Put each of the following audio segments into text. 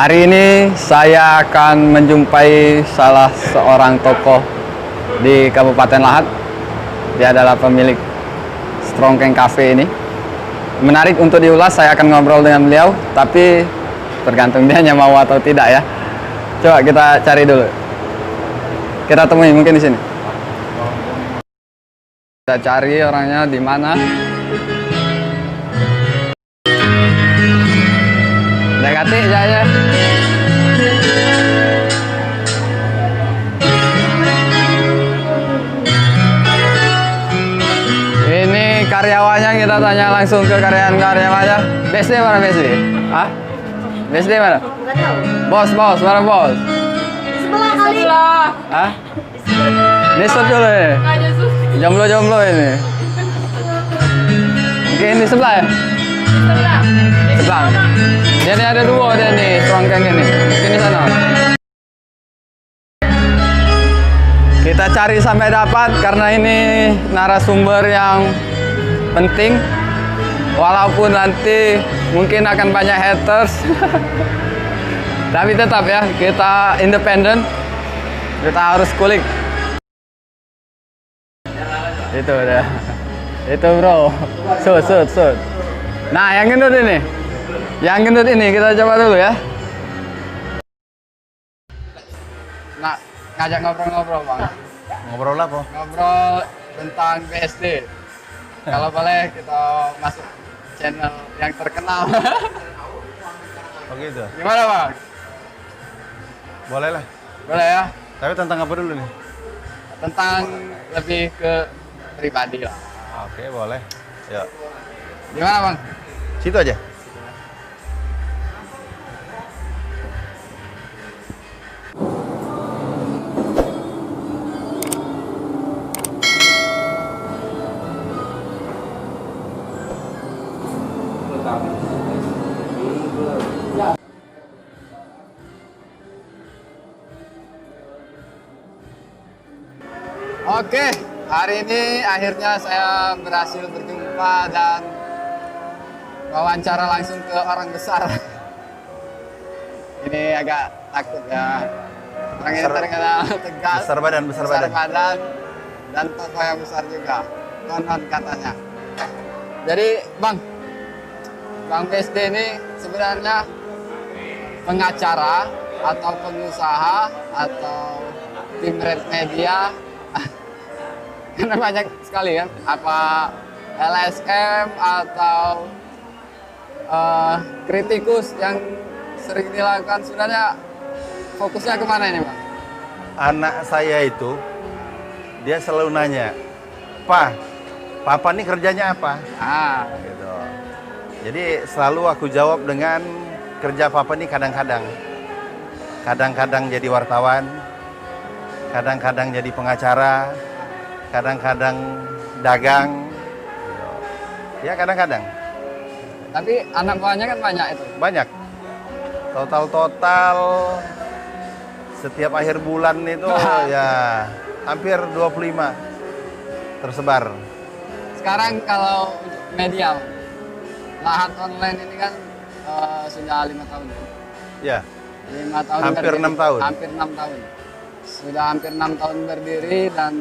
Hari ini saya akan menjumpai salah seorang tokoh di Kabupaten Lahat. Dia adalah pemilik Strongkeng Cafe ini. Menarik untuk diulas, saya akan ngobrol dengan beliau, tapi tergantung dia mau atau tidak ya. Coba kita cari dulu. Kita temui mungkin di sini. Kita cari orangnya di mana. Dekati aja. Ini karyawannya, kita tanya langsung ke karyawannya. BSD mana BSD? Hah? BSD mana? Enggak tahu. Bos, mana bos? Di sebelah kali. Hah? Ini set dulu ya? Jomblo ini. Oke, ini sebelah ya? Sebelah. Jadi ada dua dia nih, Strongkeng ini. Mungkin di sana. Kita cari sampai dapat karena ini narasumber yang penting. Walaupun nanti mungkin akan banyak haters. Tapi tetap ya, kita independen. Kita harus kulik. Itu udah. Itu bro. Sud. Nah, yang gendut ini. Yang gendut ini kita coba dulu ya. Nah, ngajak ngobrol-ngobrol, Bang. Ngobrol apa? Ngobrol tentang BSD. Kalau boleh kita masuk channel yang terkenal. Oh gitu. Gimana, Bang? Boleh lah. Boleh ya? Tapi tentang apa dulu nih? Tentang lebih ke pribadi lah. Oke, boleh. Yuk. Gimana, Bang? Situ aja. Oke, hari ini akhirnya saya berhasil berjumpa dan wawancara langsung ke orang besar. Ini agak takut ya. Orang ini terkenal tegas, Besar badan. badan, dan tokoh yang besar juga. Konon katanya. Jadi, Bang BSD ini sebenarnya pengacara atau pengusaha atau tim red media. Karena banyak sekali kan, apa LSM atau kritikus yang sering dilakukan. Sebenarnya fokusnya kemana ini, Bang? Anak saya itu, dia selalu nanya, Papa nih kerjanya apa? Gitu. Jadi selalu aku jawab dengan kerja Papa nih kadang-kadang. Kadang-kadang jadi wartawan, kadang-kadang jadi pengacara, kadang-kadang dagang. Gitu. Ya kadang-kadang. Tapi anak buahnya kan banyak itu. Banyak. Total setiap akhir bulan itu ya hampir 25 tersebar. Sekarang kalau untuk media, Lahat online ini kan sudah 5 tahun. Ya. 5 tahun Hampir berdiri. 6 tahun. Hampir 6 tahun. Sudah hampir 6 tahun berdiri dan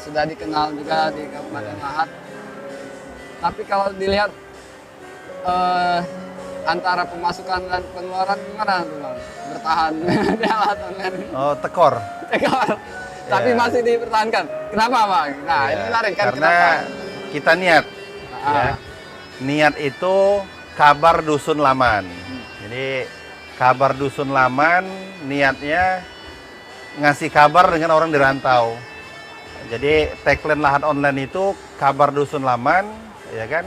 sudah dikenal juga di Kabupaten Lahat. Tapi kalau dilihat antara pemasukan dan pengeluaran gimana tuh, Bang? Bertahan di Lahat online. Oh, tekor. Tapi masih dipertahankan. Kenapa, Bang? Nah, ini menarik kan. Karena kita niat. Ya. Niat itu kabar dusun laman. Jadi kabar dusun laman niatnya ngasih kabar dengan orang di rantau. Jadi tagline Lahat online itu kabar dusun laman, ya kan?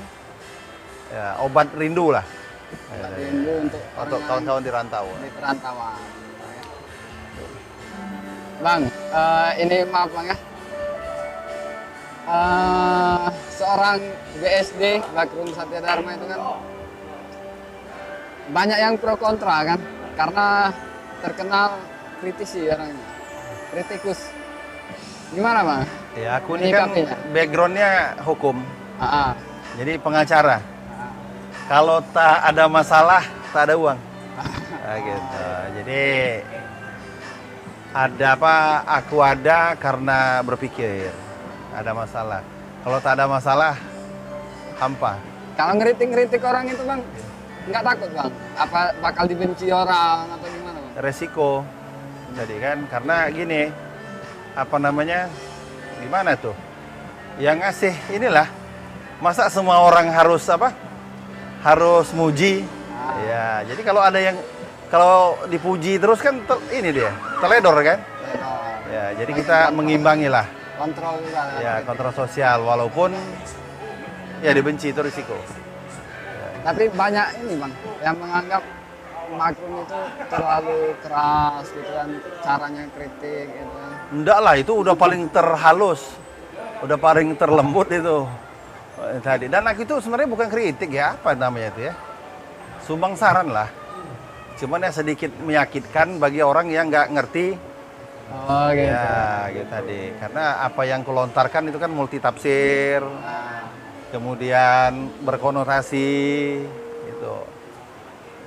Ya, obat rindu lah. Rindu untuk kawan-kawan di rantau. Di perantauan. Bang, ini maaf Bang ya. Seorang BSD, Bakrum Satya Dharma itu kan banyak yang pro kontra kan, karena terkenal kritisi orangnya, kritikus. Gimana Bang? Ya aku ini kan backgroundnya hukum, jadi pengacara. Kalau tak ada masalah, tak ada uang. Nah, gitu. Jadi ada apa? Aku ada karena berpikir ada masalah. Kalau tak ada masalah, hampa. Kalau ngeritik-ngeritik orang itu bang, nggak takut bang? Apa bakal dibenci orang atau gimana bang? Resiko. Jadi kan karena gini, apa namanya? Gimana tuh? Yang ngasih inilah. Masa semua orang harus apa? Harus muji. Ya, jadi kalau dipuji terus kan ini dia, teledor kan? Ya, jadi kita mengimbangi lah. Kontrol juga. Ya, kontrol sosial walaupun ya dibenci itu risiko. Tapi banyak ini bang, yang menganggap Makrum itu terlalu keras gitu kan, caranya kritik gitu kan. Enggak lah, itu udah paling terhalus, udah paling terlembut itu tadi. Dan aku itu sebenarnya bukan kritik ya, apa namanya itu ya, sumbang saran lah. Cuman ya sedikit menyakitkan bagi orang yang nggak ngerti. Oh gitu. Ya, gitu tadi. Karena apa yang kulontarkan itu kan multitafsir, kemudian berkonotasi, gitu.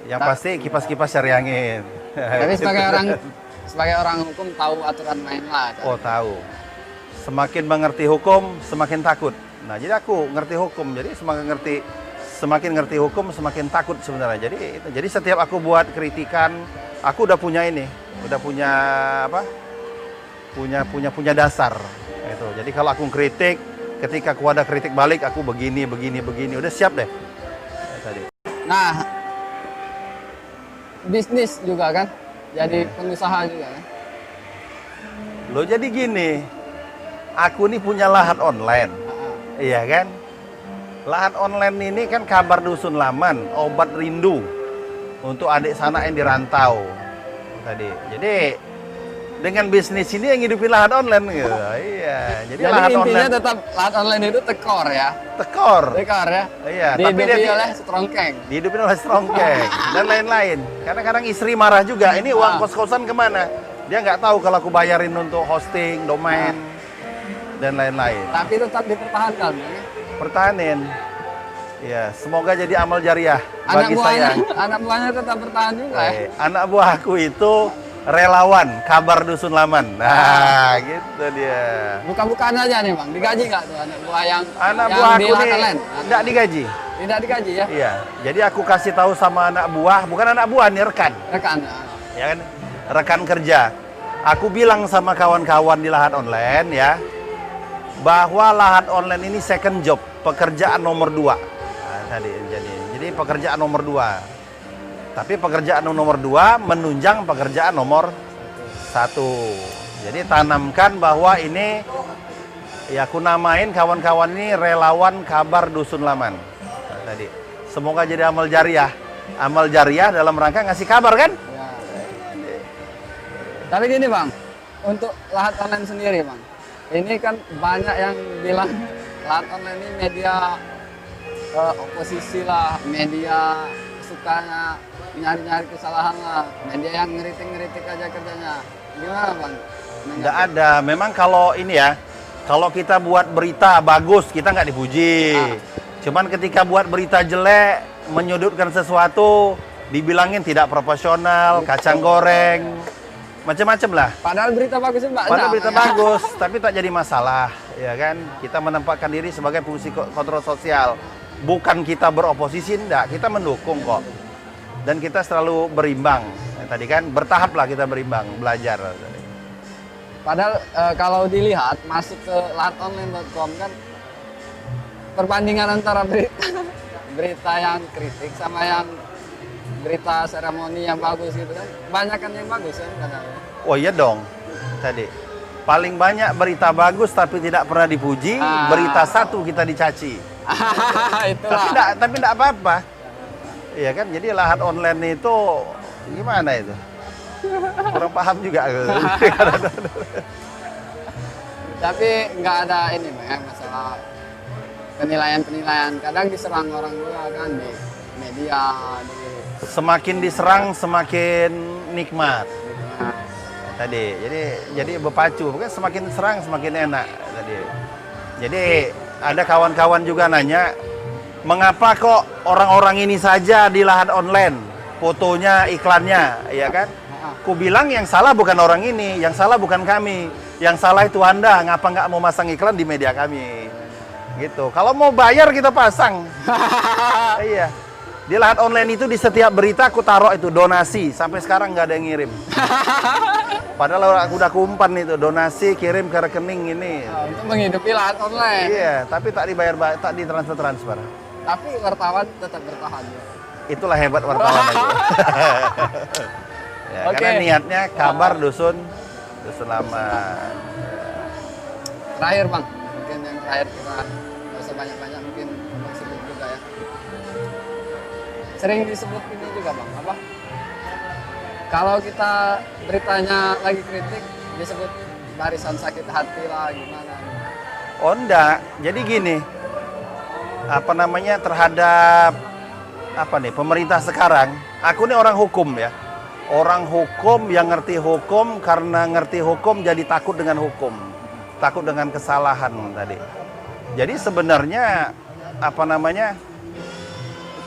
Yang pasti kipas-kipas cari angin. Tapi sebagai orang hukum tahu aturan main lah. Kan? Oh tahu. Semakin mengerti hukum, semakin takut. Nah jadi aku ngerti hukum, jadi semakin ngerti hukum, semakin takut sebenarnya. Jadi setiap aku buat kritikan, aku udah punya ini, udah punya apa? Punya dasar. Itu. Jadi kalau aku kritik, ketika aku ada kritik balik, aku begini, udah siap deh. Tadi. Nah, bisnis juga kan, jadi pengusaha juga kan. Loh jadi gini, aku nih punya lahan online, iya kan? Lahan online ini kan kabar dusun laman, obat rindu untuk adik sana yang dirantau tadi. Jadi dengan bisnis ini yang hidupin lahan online gitu. Iya, jadi lahan intinya online tetap lahan online itu tekor ya. tekor. Tekor ya. Iya, tapi Dihidupi dia oleh Strongkeng. dihidupin oleh strongkeng dan lain-lain. Karena kadang istri marah juga, ini uang kos-kosan kemana? Dia nggak tahu kalau aku bayarin untuk hosting, domain, dan lain-lain. Tapi tetap dipertahankan. Ya? Pertahanin. Ya, semoga jadi amal jariah bagi saya. Anak buahnya tetap bertahan juga ya. Anak buahku itu relawan kabar dusun laman. Nah, gitu dia. Bukan-bukan aja nih bang, digaji nggak tuh anak buah yang Buahku di nih Latalan? enggak digaji. Tidak digaji ya? Iya. Jadi aku kasih tahu sama anak buah, bukan anak buah nih rekan. Rekan. Ya kan? Rekan kerja. Aku bilang sama kawan-kawan di lahan online ya, bahwa lahan online ini second job, pekerjaan nomor 2. Nah, jadi pekerjaan nomor 2. Tapi pekerjaan nomor 2 menunjang pekerjaan nomor 1. Jadi tanamkan bahwa ini, ya aku namain kawan-kawan ini relawan kabar dusun laman. Nah, tadi. Semoga jadi amal jariah. Amal jariah dalam rangka ngasih kabar kan? Ya. Tapi gini bang, untuk lahan online sendiri bang, ini kan banyak yang bilang lahan online ini media oposisi lah, media sukanya nyari-nyari kesalahan lah, media yang ngeritik-ngeritik aja kerjanya. Gimana bang? Nggak ada. Memang kalau ini ya, kalau kita buat berita bagus, kita nggak dipuji. Cuman ketika buat berita jelek, menyudutkan sesuatu, dibilangin tidak profesional, kacang goreng, macam-macam lah. Padahal berita bagus itu banyak. Padahal berita bagus, tapi tak jadi masalah, ya kan? Kita menempatkan diri sebagai fungsi kontrol sosial. Bukan kita beroposisi, enggak. Kita mendukung kok. Dan kita selalu berimbang. Tadi kan bertahap lah kita berimbang, belajar. Padahal kalau dilihat masuk ke lahanonline.com kan perbandingan antara berita yang kritik sama yang berita seremoni yang bagus gitu kan, banyak kan yang bagus kan kadang. Oh iya dong, tadi paling banyak berita bagus tapi tidak pernah dipuji, berita satu kita dicaci. Itulah. Tapi tidak apa-apa. Iya kan, jadi lahan online itu gimana itu? Kurang paham juga. Tapi nggak ada ini Bang, masalah penilaian-penilaian. Kadang diserang orang juga kan di media. Semakin diserang semakin nikmat. Tadi, jadi berpacu. Bukan semakin serang semakin enak tadi. Jadi ada kawan-kawan juga nanya, mengapa kok orang-orang ini saja di lahan online fotonya, iklannya, ya kan? Ku bilang yang salah bukan orang ini, yang salah bukan kami, yang salah itu Anda. Ngapa nggak mau masang iklan di media kami? Gitu. Kalau mau bayar kita pasang. Iya. Di lahat online itu di setiap berita aku taruh itu donasi. Sampai sekarang nggak ada yang ngirim. Padahal aku udah kumpan itu donasi kirim ke rekening ini. Untuk menghidupi lahat online. Iya, tapi tak dibayar, tak ditransfer. Tapi wartawan tetap bertahan. Itulah hebat wartawan aja. Ya, Oke. Karena niatnya kabar dusun lama. Terakhir Bang, mungkin yang terakhir kita nggak usah banyak-banyak, mungkin Bang sebut juga ya. Sering disebut ini juga Bang, apa? Kalau kita beritanya lagi kritik, disebut barisan sakit hati lah, gimana? Oh enggak, jadi gini, apa namanya terhadap apa nih pemerintah sekarang, aku nih orang hukum ya. Orang hukum yang ngerti hukum, karena ngerti hukum jadi takut dengan hukum. Takut dengan kesalahan tadi. Jadi sebenarnya apa namanya?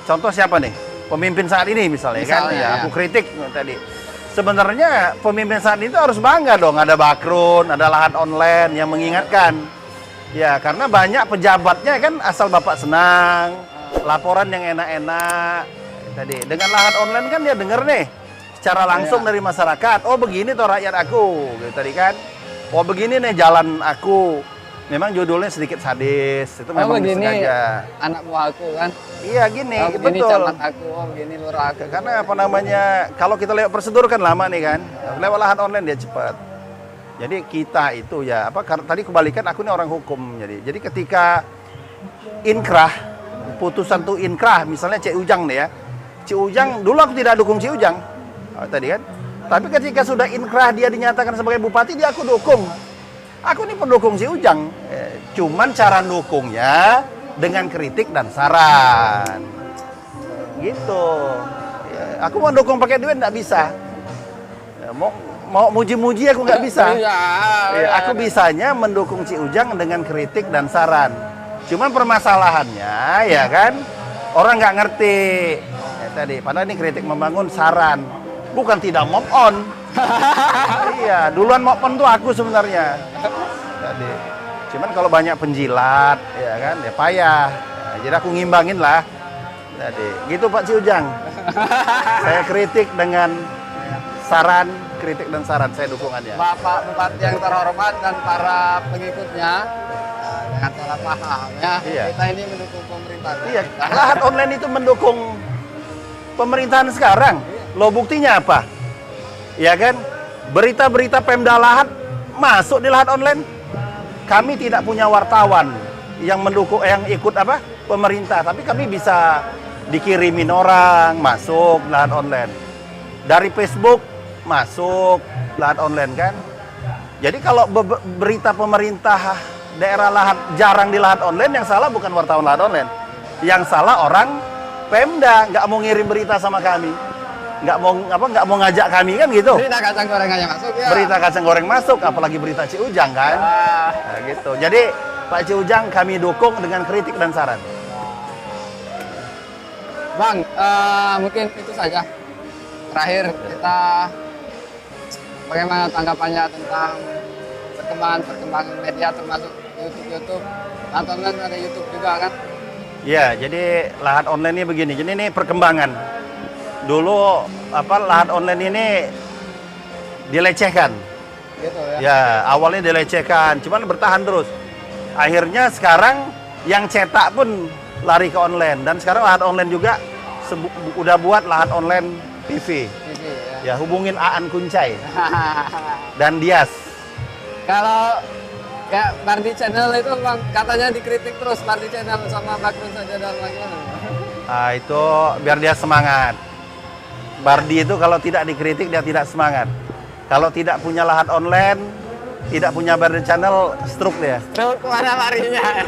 Contoh siapa nih? Pemimpin saat ini misalnya kan Misalnya, ya, ya. aku kritik tadi. Sebenarnya pemimpin saat itu harus bangga dong, ada background, ada lahan online yang mengingatkan. Ya, karena banyak pejabatnya kan asal Bapak senang, laporan yang enak-enak. Tadi dengan lahan online kan dia denger nih secara langsung dari masyarakat. Oh begini toh rakyat aku, gitu tadi kan. Oh begini nih jalan aku. Memang judulnya sedikit sadis, itu memang begini sengaja. anak buah aku kan. Iya gini, Oh, begini betul. camat aku, oh begini lurah aku. Karena apa namanya, kalau kita lewat prosedur kan lama nih kan. Lewat lahan online dia cepat. Jadi kita itu ya apa tadi kebalikan, aku ini orang hukum. Jadi ketika inkrah, putusan tuh inkrah, misalnya Cik Ujang nih ya. Cik Ujang dulu aku tidak dukung Cik Ujang. Tadi kan. Tapi ketika sudah inkrah dia dinyatakan sebagai bupati, dia aku dukung. Aku ini pendukung Cik Ujang. Cuman cara dukungnya dengan kritik dan saran. Gitu. Ya, aku mau dukung pakai duit nggak bisa. Ya, mau muji-muji aku nggak bisa. Ya, aku bisanya mendukung Cik Ujang dengan kritik dan saran. Cuman permasalahannya ya kan orang nggak ngerti. Ya, tadi padahal ini kritik membangun, saran, bukan tidak move on. Iya, duluan move on tuh aku sebenarnya. Tadi. Cuman kalau banyak penjilat ya kan ya payah. Ya, jadi aku ngimbangin lah. Jadi gitu Pak Cik Ujang. Saya kritik dengan saran, kritik dan saran, saya dukungannya. Bapak Bupati yang terhormat dan para pengikutnya, jangan salah paham ya. Iya. Kita ini mendukung pemerintah. Iya, lahan online itu mendukung pemerintahan sekarang. Lo buktinya apa? Ya kan? Berita-berita Pemda Lahat masuk di lahan online. Kami tidak punya wartawan yang mendukung, yang ikut apa? Pemerintah, tapi kami bisa dikirimin orang masuk lahan online. Dari Facebook masuk lahan online kan. Jadi kalau berita pemerintah daerah lahan jarang di lahan online, yang salah bukan wartawan lahan online. Yang salah orang Pemda nggak mau ngirim berita sama kami. Nggak mau ngajak kami kan gitu. Berita kacang goreng aja masuk ya. Berita kacang goreng masuk, apalagi berita Cik Ujang kan. Nah, gitu. Jadi Pak Cik Ujang kami dukung dengan kritik dan saran. Bang, mungkin itu saja. Terakhir kita bagaimana tanggapannya tentang perkembangan media termasuk YouTube. Nonton kan ada YouTube juga kan? Ya, jadi lahan online ini begini. Jadi ini perkembangan. Dulu apa lahan online ini dilecehkan. Gitu ya. Ya, awalnya dilecehkan, cuman bertahan terus. Akhirnya sekarang yang cetak pun lari ke online, dan sekarang lahan online juga udah buat lahan online TV. TV Ya, ya. hubungin Aan Kuncai dan Dias. Kalau kayak Bardi Channel itu Bang katanya dikritik terus Bardi Channel sama Bakrun saja dan lain-lain. Ah, itu biar dia semangat. Bardi itu kalau tidak dikritik dia tidak semangat. Kalau tidak punya lahan online, tidak punya Bardi Channel, stroke dia. Terus kemana larinya?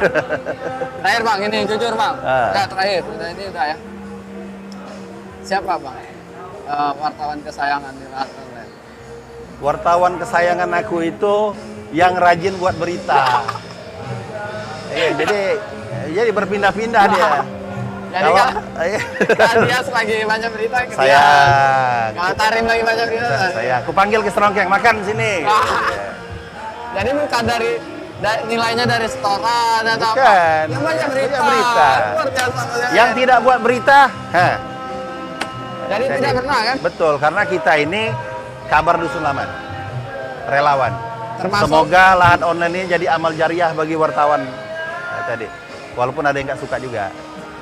Terakhir Bang, ini jujur Bang. Ya terakhir, ini udah ya. Siapa Bang? Wartawan kesayangan di lahan online. Wartawan kesayangan aku itu yang rajin buat berita. Jadi berpindah-pindah dia. Jadi Kalau kalau Dias lagi banyak berita, ke saya Dias. Kalau Tarim lagi banyak berita. aku panggil ke Serongkeng, makan sini. Jadi bukan dari nilainya dari setoran atau apa? Bukan. Yang banyak berita. Banyak berita. Luar biasa. Yang tidak buat berita, Jadi tidak pernah kan? Betul, karena kita ini kabar dusun laman, relawan. Termasuk- Semoga lahan online ini jadi amal jariah bagi wartawan tadi. Walaupun ada yang nggak suka juga.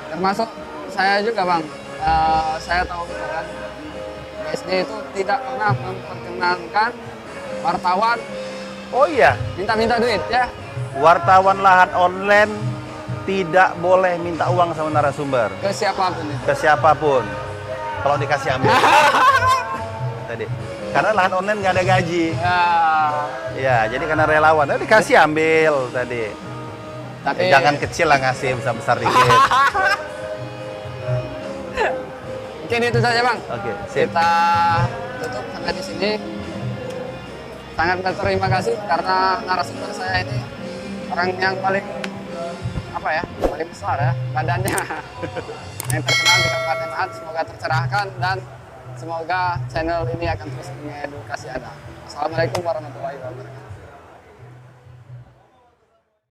Termasuk saya juga bang. Saya tahu betul kan. BSD itu tidak pernah memperkenankan wartawan Oh iya, minta-minta duit ya. wartawan lahan online tidak boleh minta uang sama narasumber Ke siapapun itu. ke siapapun. Kalau dikasih ambil tadi. Karena lahan online nggak ada gaji. Ya, Ya, jadi karena relawan, dikasih ambil tadi. tapi Jangan kecil lah ngasih, besar-besar dikit. mungkin itu saja bang. Oke, sip. Kita tutup sampai di sini. Sangat berterima kasih karena narasumber saya ini orang yang paling apa ya, paling besar ya badannya, yang terkenal di Kabupaten Lahat. Semoga tercerahkan dan semoga channel ini akan terus mengedukasi Anda. Assalamualaikum warahmatullahi wabarakatuh.